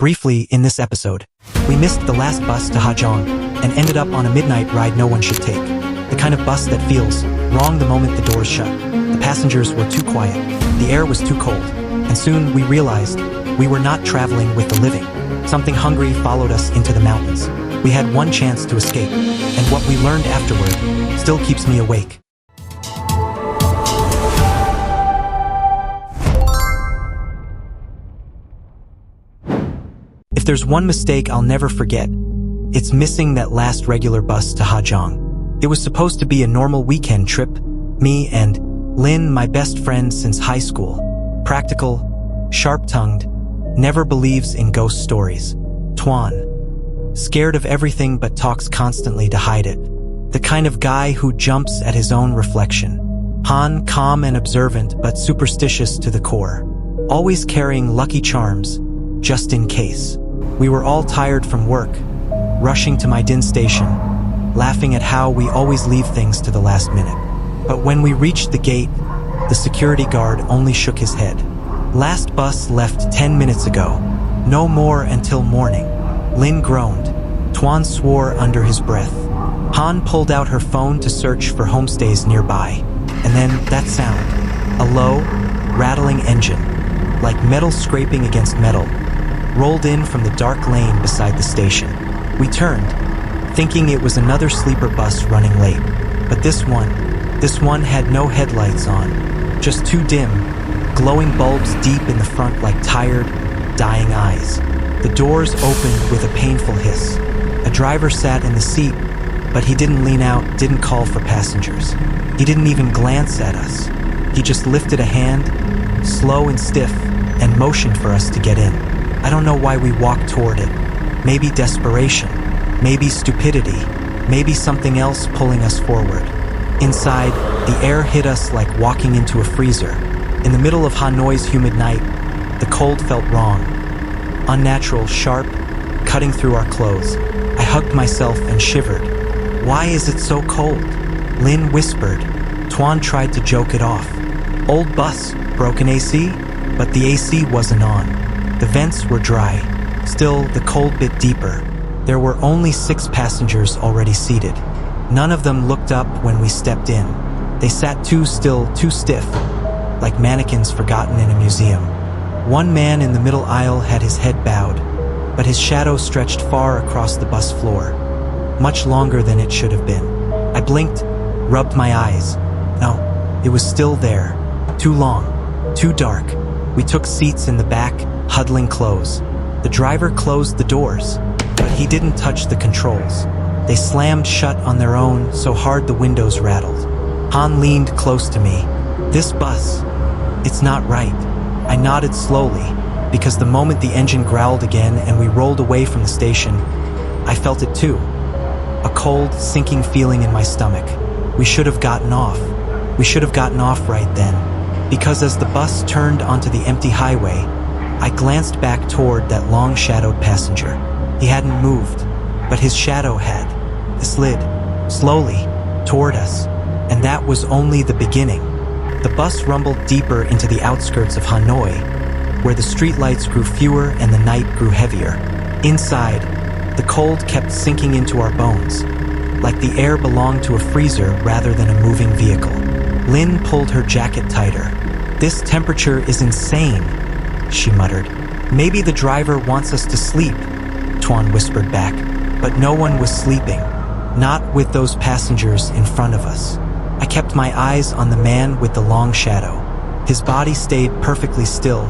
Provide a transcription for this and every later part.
Briefly, in this episode, we missed the last bus to Hajong and ended up on a midnight ride no one should take. The kind of bus that feels wrong the moment the doors shut. The passengers were too quiet, the air was too cold, and soon we realized we were not traveling with the living. Something hungry followed us into the mountains. We had one chance to escape, and what we learned afterward still keeps me awake. If there's one mistake I'll never forget, it's missing that last regular bus to Hajong. It was supposed to be a normal weekend trip. Me and Lin, my best friend since high school. Practical, sharp-tongued, never believes in ghost stories. Tuan, scared of everything but talks constantly to hide it. The kind of guy who jumps at his own reflection. Han, calm and observant but superstitious to the core. Always carrying lucky charms, just in case. We were all tired from work, rushing to my din station, laughing at how we always leave things to the last minute. But when we reached the gate, the security guard only shook his head. Last bus left 10 minutes ago. No more until morning. Lin groaned. Tuan swore under his breath. Han pulled out her phone to search for homestays nearby. And then that sound. A low, rattling engine, like metal scraping against metal, rolled in from the dark lane beside the station. We turned, thinking it was another sleeper bus running late. But this one had no headlights on, just two dim, glowing bulbs deep in the front like tired, dying eyes. The doors opened with a painful hiss. A driver sat in the seat, but he didn't lean out, didn't call for passengers. He didn't even glance at us. He just lifted a hand, slow and stiff, and motioned for us to get in. I don't know why we walked toward it. Maybe desperation, maybe stupidity, maybe something else pulling us forward. Inside, the air hit us like walking into a freezer. In the middle of Hanoi's humid night, the cold felt wrong. Unnatural, sharp, cutting through our clothes. I hugged myself and shivered. Why is it so cold? Lin whispered. Tuan tried to joke it off. Old bus, broken AC? But the AC wasn't on. The vents were dry. Still, the cold bit deeper. There were only 6 passengers already seated. None of them looked up when we stepped in. They sat too still, too stiff, like mannequins forgotten in a museum. One man in the middle aisle had his head bowed, but his shadow stretched far across the bus floor, much longer than it should have been. I blinked, rubbed my eyes. No, it was still there. Too long, too dark. We took seats in the back, huddling close. The driver closed the doors, but he didn't touch the controls. They slammed shut on their own so hard the windows rattled. Han leaned close to me. This bus, it's not right. I nodded slowly, because the moment the engine growled again and we rolled away from the station, I felt it too. A cold, sinking feeling in my stomach. We should have gotten off. We should have gotten off right then. Because as the bus turned onto the empty highway, I glanced back toward that long-shadowed passenger. He hadn't moved, but his shadow had. It slid, slowly, toward us, and that was only the beginning. The bus rumbled deeper into the outskirts of Hanoi, where the streetlights grew fewer and the night grew heavier. Inside, the cold kept sinking into our bones, like the air belonged to a freezer rather than a moving vehicle. Lin pulled her jacket tighter. "This temperature is insane," she muttered. "Maybe the driver wants us to sleep," Tuan whispered back. But no one was sleeping. Not with those passengers in front of us. I kept my eyes on the man with the long shadow. His body stayed perfectly still,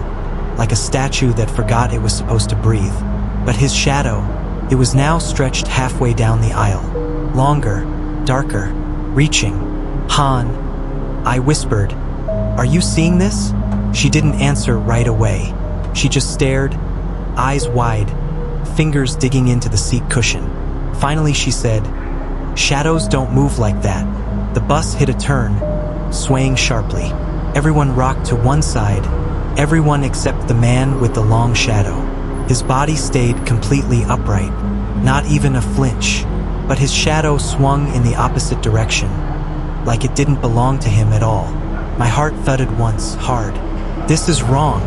like a statue that forgot it was supposed to breathe. But his shadow, it was now stretched halfway down the aisle. Longer, darker, reaching. "Han," I whispered, "are you seeing this?" She didn't answer right away. She just stared, eyes wide, fingers digging into the seat cushion. Finally she said, "Shadows don't move like that." The bus hit a turn, swaying sharply. Everyone rocked to one side, everyone except the man with the long shadow. His body stayed completely upright, not even a flinch, but his shadow swung in the opposite direction, like it didn't belong to him at all. My heart thudded once, hard. "This is wrong,"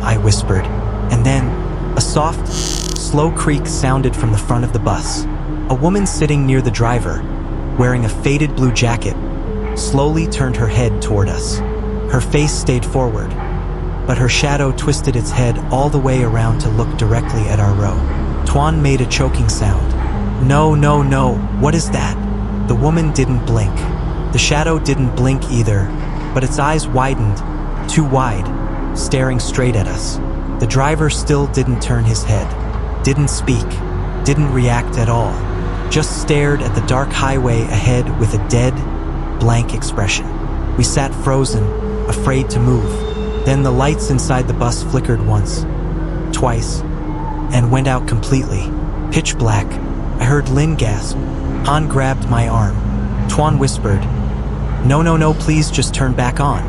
I whispered, and then A soft, slow creak sounded from the front of the bus. A woman sitting near the driver, wearing a faded blue jacket, slowly turned her head toward us. Her face stayed forward, but her shadow twisted its head all the way around to look directly at our row. Tuan made a choking sound. No, no, no, what is that? The woman didn't blink. The shadow didn't blink either, but its eyes widened, too wide, staring straight at us. The driver still didn't turn his head, didn't speak, didn't react at all, just stared at the dark highway ahead with a dead, blank expression. We sat frozen, afraid to move. Then the lights inside the bus flickered once, twice, and went out completely. Pitch black. I heard Lin gasp. Han grabbed my arm. Tuan whispered, "No, no, no, please just turn back on."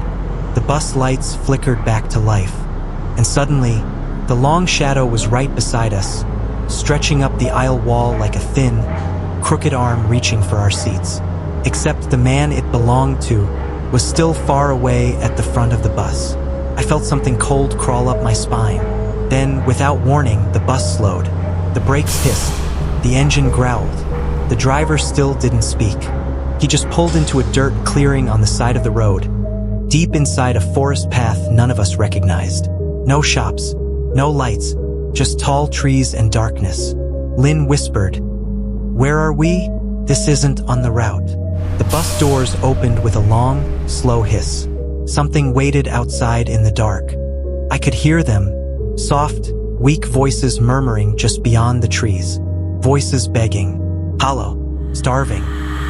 The bus lights flickered back to life. And suddenly, the long shadow was right beside us, stretching up the aisle wall like a thin, crooked arm reaching for our seats. Except the man it belonged to was still far away at the front of the bus. I felt something cold crawl up my spine. Then, without warning, the bus slowed. The brakes hissed. The engine growled. The driver still didn't speak. He just pulled into a dirt clearing on the side of the road, deep inside a forest path none of us recognized. No shops, no lights, just tall trees and darkness. Lin whispered, "Where are we? This isn't on the route." The bus doors opened with a long, slow hiss. Something waited outside in the dark. I could hear them, soft, weak voices murmuring just beyond the trees. Voices begging, "Hollow, starving,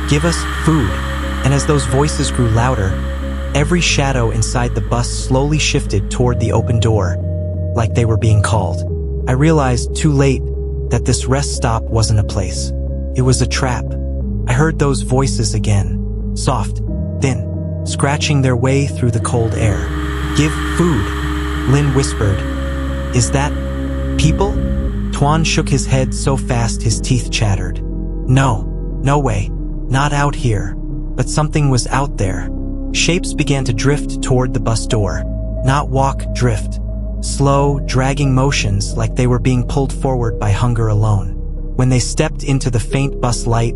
give us food." And as those voices grew louder, every shadow inside the bus slowly shifted toward the open door, like they were being called. I realized too late that this rest stop wasn't a place. It was a trap. I heard those voices again, soft, thin, scratching their way through the cold air. "Give food," Lin whispered. "Is that people?" Tuan shook his head so fast his teeth chattered. "No, no way, not out here." But something was out there. Shapes began to drift toward the bus door. Not walk, drift. Slow, dragging motions like they were being pulled forward by hunger alone. When they stepped into the faint bus light,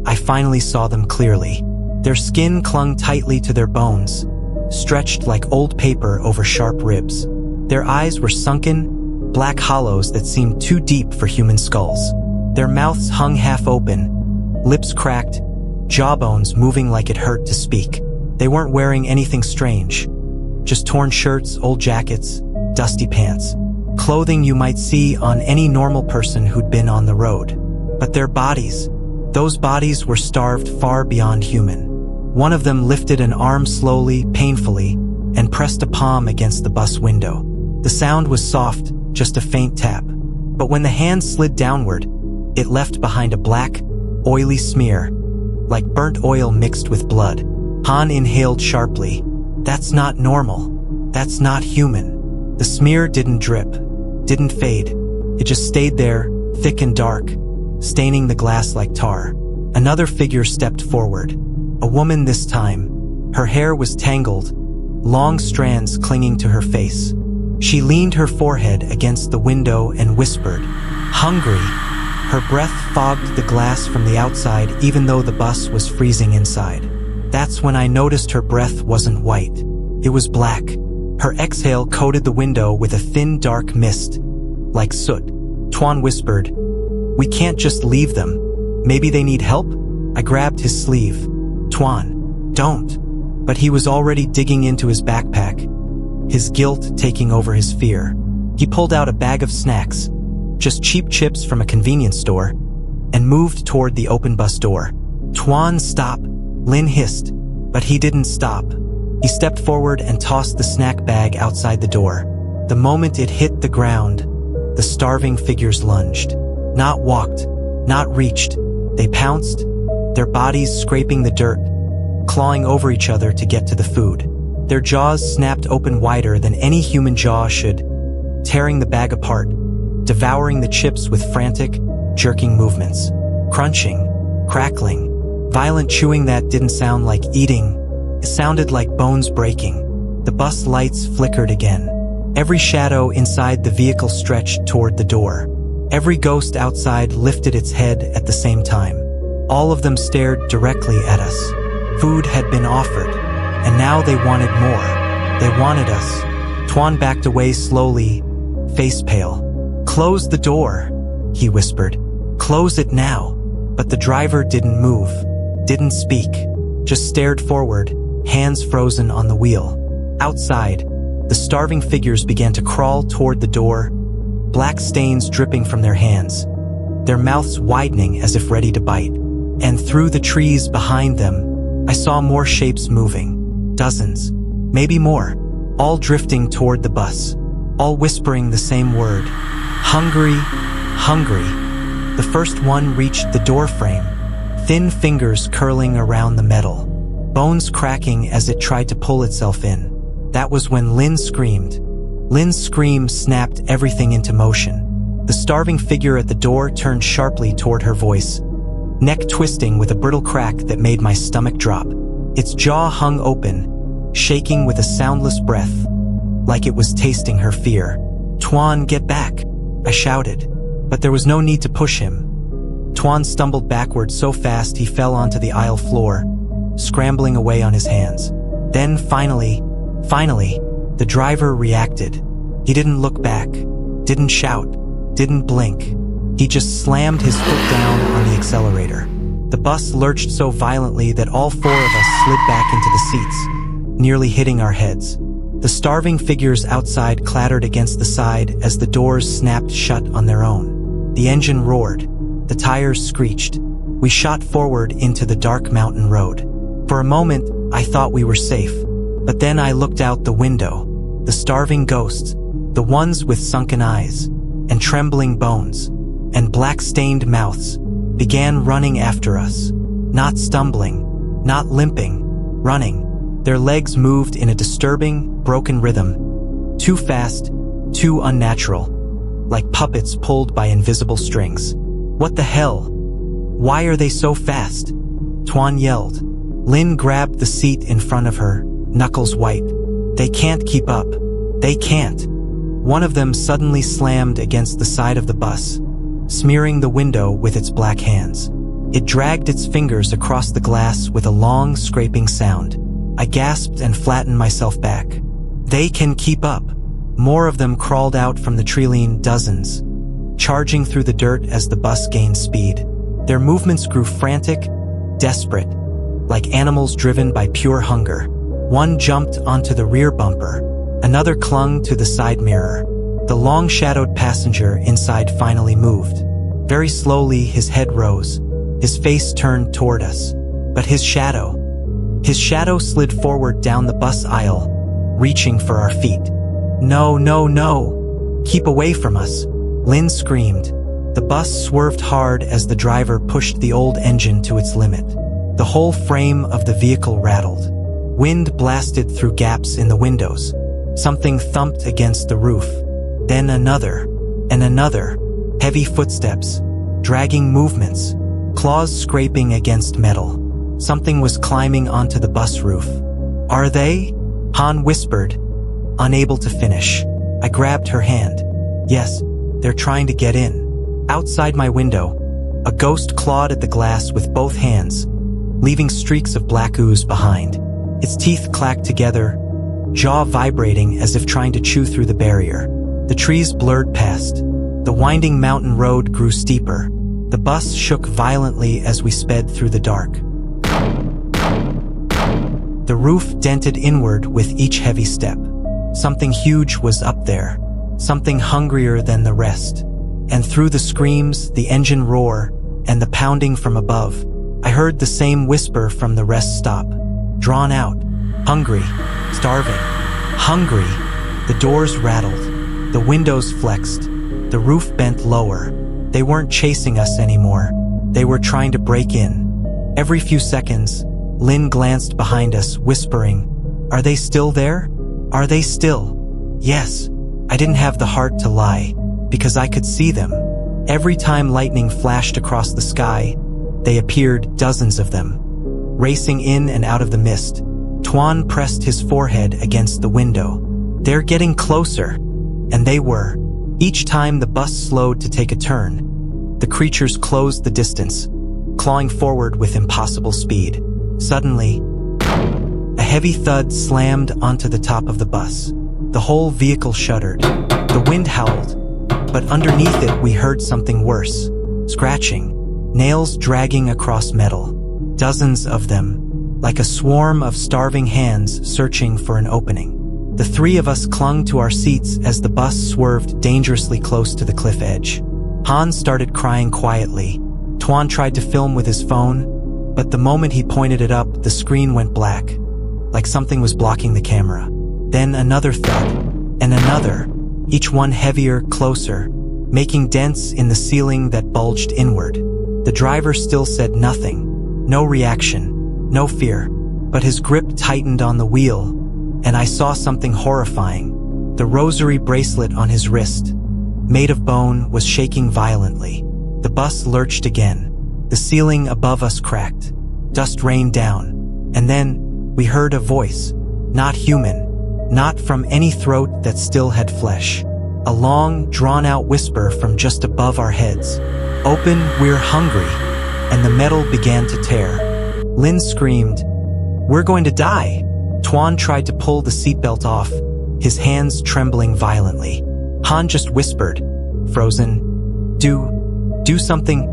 I finally saw them clearly. Their skin clung tightly to their bones, stretched like old paper over sharp ribs. Their eyes were sunken, black hollows that seemed too deep for human skulls. Their mouths hung half open, lips cracked, jawbones moving like it hurt to speak. They weren't wearing anything strange, just torn shirts, old jackets, dusty pants. Clothing you might see on any normal person who'd been on the road. But their bodies, those bodies were starved far beyond human. One of them lifted an arm slowly, painfully, and pressed a palm against the bus window. The sound was soft, just a faint tap. But when the hand slid downward, it left behind a black, oily smear, like burnt oil mixed with blood. Han inhaled sharply. "That's not normal. That's not human." The smear didn't drip, didn't fade. It just stayed there, thick and dark, staining the glass like tar. Another figure stepped forward. A woman this time. Her hair was tangled, long strands clinging to her face. She leaned her forehead against the window and whispered, "Hungry." Her breath fogged the glass from the outside even though the bus was freezing inside. That's when I noticed her breath wasn't white. It was black. Her exhale coated the window with a thin dark mist, like soot. Tuan whispered, "We can't just leave them. Maybe they need help?" I grabbed his sleeve. "Tuan, don't." But he was already digging into his backpack, his guilt taking over his fear. He pulled out a bag of snacks, just cheap chips from a convenience store, and moved toward the open bus door. "Tuan, stop," Lin hissed, but he didn't stop. He stepped forward and tossed the snack bag outside the door. The moment it hit the ground, the starving figures lunged. Not walked, not reached. They pounced, their bodies scraping the dirt, clawing over each other to get to the food. Their jaws snapped open wider than any human jaw should, tearing the bag apart, devouring the chips with frantic, jerking movements. Crunching, crackling, violent chewing that didn't sound like eating. It sounded like bones breaking. The bus lights flickered again. Every shadow inside the vehicle stretched toward the door. Every ghost outside lifted its head at the same time. All of them stared directly at us. Food had been offered, and now they wanted more. They wanted us. Tuan backed away slowly, face pale. "Close the door," he whispered. "Close it now." But the driver didn't move, didn't speak, just stared forward, hands frozen on the wheel. Outside, the starving figures began to crawl toward the door, black stains dripping from their hands, their mouths widening as if ready to bite. And through the trees behind them, I saw more shapes moving. Dozens, maybe more, all drifting toward the bus, all whispering the same word. Hungry, hungry. The first one reached the door frame, thin fingers curling around the metal, bones cracking as it tried to pull itself in. That was when Lynn screamed. Lynn's scream snapped everything into motion. The starving figure at the door turned sharply toward her voice, neck twisting with a brittle crack that made my stomach drop. Its jaw hung open, shaking with a soundless breath, like it was tasting her fear. "Tuan, get back," I shouted, but there was no need to push him. Tuan stumbled backward so fast he fell onto the aisle floor, scrambling away on his hands. Then finally, the driver reacted. He didn't look back, didn't shout, didn't blink. He just slammed his foot down on the accelerator. The bus lurched so violently that all four of us slid back into the seats, nearly hitting our heads. The starving figures outside clattered against the side as the doors snapped shut on their own. The engine roared. The tires screeched. We shot forward into the dark mountain road. For a moment, I thought we were safe. But then I looked out the window. The starving ghosts, the ones with sunken eyes, and trembling bones, and black-stained mouths, began running after us. Not stumbling, not limping, running. Their legs moved in a disturbing, broken rhythm. Too fast, too unnatural. Like puppets pulled by invisible strings. "What the hell? Why are they so fast?" Tuan yelled. Lynn grabbed the seat in front of her, knuckles white. "They can't keep up. They can't." One of them suddenly slammed against the side of the bus, smearing the window with its black hands. It dragged its fingers across the glass with a long, scraping sound. I gasped and flattened myself back. "They can keep up." More of them crawled out from the treeline, dozens, charging through the dirt as the bus gained speed. Their movements grew frantic, desperate, like animals driven by pure hunger. One jumped onto the rear bumper. Another clung to the side mirror. The long-shadowed passenger inside finally moved. Very slowly, his head rose. His face turned toward us. But his shadow slid forward down the bus aisle, reaching for our feet. "No, no, no! Keep away from us!" Lynn screamed. The bus swerved hard as the driver pushed the old engine to its limit. The whole frame of the vehicle rattled. Wind blasted through gaps in the windows. Something thumped against the roof. Then another, and another. Heavy footsteps, dragging movements, claws scraping against metal. Something was climbing onto the bus roof. "Are they?" Han whispered, unable to finish. I grabbed her hand. "Yes, they're trying to get in." Outside my window, a ghost clawed at the glass with both hands, leaving streaks of black ooze behind. Its teeth clacked together, jaw vibrating as if trying to chew through the barrier. The trees blurred past. The winding mountain road grew steeper. The bus shook violently as we sped through the dark. The roof dented inward with each heavy step. Something huge was up there, something hungrier than the rest. And through the screams, the engine roar, and the pounding from above, I heard the same whisper from the rest stop. Drawn out, hungry, starving, hungry. The doors rattled, the windows flexed, the roof bent lower. They weren't chasing us anymore. They were trying to break in. Every few seconds, Lynn glanced behind us, whispering, "Are they still there? Are they still?" Yes, I didn't have the heart to lie, because I could see them. Every time lightning flashed across the sky, they appeared, dozens of them, racing in and out of the mist. Tuan pressed his forehead against the window. "They're getting closer," And they were. Each time the bus slowed to take a turn, the creatures closed the distance, clawing forward with impossible speed. Suddenly, a heavy thud slammed onto the top of the bus. The whole vehicle shuddered. The wind howled, but underneath it we heard something worse. Scratching, nails dragging across metal. Dozens of them, like a swarm of starving hands searching for an opening. The three of us clung to our seats as the bus swerved dangerously close to the cliff edge. Hans started crying quietly. Tuan tried to film with his phone, but the moment he pointed it up, the screen went black, like something was blocking the camera. Then another thud, and another, each one heavier, closer, making dents in the ceiling that bulged inward. The driver still said nothing, no reaction, no fear, but his grip tightened on the wheel, and I saw something horrifying. The rosary bracelet on his wrist, made of bone, was shaking violently. The bus lurched again. The ceiling above us cracked. Dust rained down. And then we heard a voice, not human, not from any throat that still had flesh. A long, drawn-out whisper from just above our heads. "Open, we're hungry." And the metal began to tear. Lynn screamed, "We're going to die." Tuan tried to pull the seatbelt off, his hands trembling violently. Han just whispered, frozen, Do something,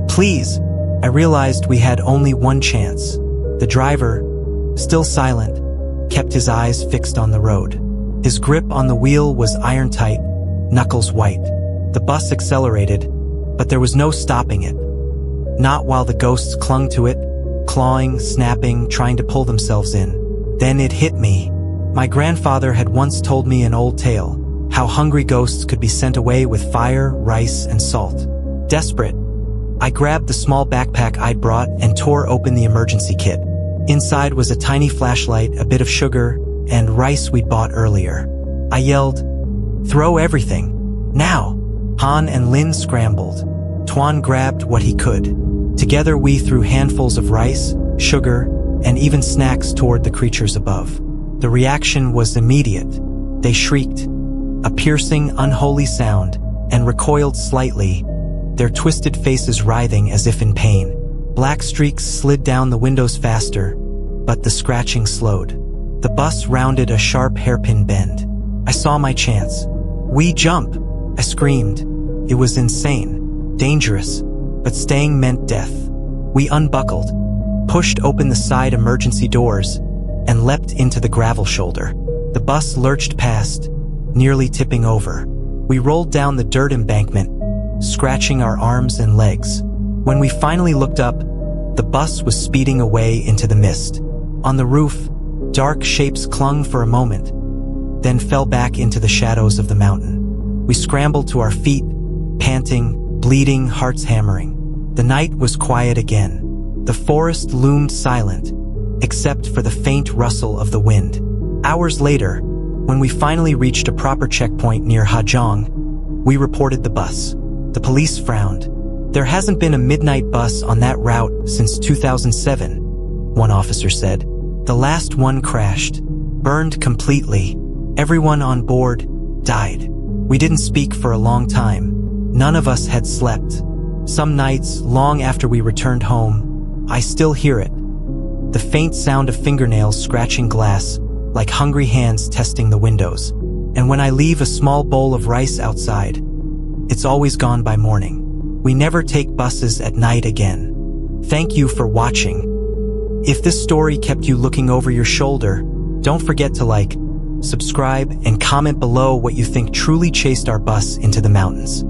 please." I realized we had only one chance. The driver, still silent, kept his eyes fixed on the road. His grip on the wheel was iron-tight, knuckles white. The bus accelerated, but there was no stopping it. Not while the ghosts clung to it, clawing, snapping, trying to pull themselves in. Then it hit me. My grandfather had once told me an old tale, how hungry ghosts could be sent away with fire, rice, and salt. Desperate, I grabbed the small backpack I'd brought and tore open the emergency kit. Inside was a tiny flashlight, a bit of sugar, and rice we'd bought earlier. I yelled, "Throw everything, now!" Han and Lin scrambled. Tuan grabbed what he could. Together we threw handfuls of rice, sugar, and even snacks toward the creatures above. The reaction was immediate. They shrieked, a piercing, unholy sound, and recoiled slightly, their twisted faces writhing as if in pain. Black streaks slid down the windows faster, but the scratching slowed. The bus rounded a sharp hairpin bend. I saw my chance. "We jump!" I screamed. It was insane, dangerous, but staying meant death. We unbuckled, pushed open the side emergency doors, and leapt into the gravel shoulder. The bus lurched past, nearly tipping over. We rolled down the dirt embankment, scratching our arms and legs. When we finally looked up, the bus was speeding away into the mist. On the roof, dark shapes clung for a moment, then fell back into the shadows of the mountain. We scrambled to our feet, panting, bleeding, hearts hammering. The night was quiet again. The forest loomed silent, except for the faint rustle of the wind. Hours later, when we finally reached a proper checkpoint near Hajong, we reported the bus. The police frowned. "There hasn't been a midnight bus on that route since 2007, one officer said. "The last one crashed, burned completely. Everyone on board died." We didn't speak for a long time. None of us had slept. Some nights, long after we returned home, I still hear it. The faint sound of fingernails scratching glass, like hungry hands testing the windows. And when I leave a small bowl of rice outside, it's always gone by morning. We never take buses at night again. Thank you for watching. If this story kept you looking over your shoulder, don't forget to like, subscribe, and comment below what you think truly chased our bus into the mountains.